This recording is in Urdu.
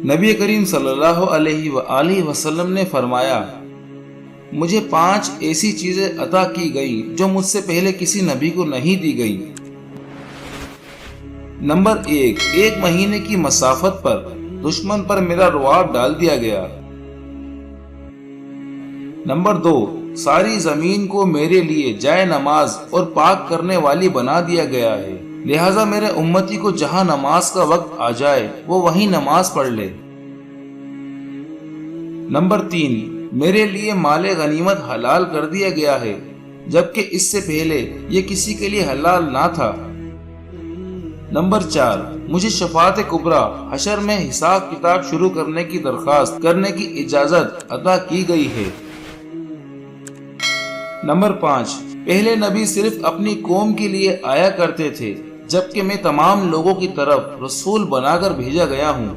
نبی کریم صلی اللہ علیہ وآلہ وسلم نے فرمایا، مجھے 5 ایسی چیزیں عطا کی گئی جو مجھ سے پہلے کسی نبی کو نہیں دی گئی۔ نمبر 1، 1 مہینے کی مسافت پر دشمن پر میرا رعب ڈال دیا گیا۔ نمبر 2، ساری زمین کو میرے لیے جائے نماز اور پاک کرنے والی بنا دیا گیا ہے، لہٰذا میرے امتی کو جہاں نماز کا وقت آ جائے وہ وہیں نماز پڑھ لے۔ نمبر 3، میرے لیے مال غنیمت حلال کر دیا گیا ہے، جبکہ اس سے پہلے یہ کسی کے لیے حلال نہ تھا۔ نمبر 4، مجھے شفاعت کبریٰ حشر میں حساب کتاب شروع کرنے کی درخواست کرنے کی اجازت عطا کی گئی ہے۔ نمبر 5، پہلے نبی صرف اپنی قوم کے لیے آیا کرتے تھے، جبکہ میں تمام لوگوں کی طرف رسول بنا کر بھیجا گیا ہوں۔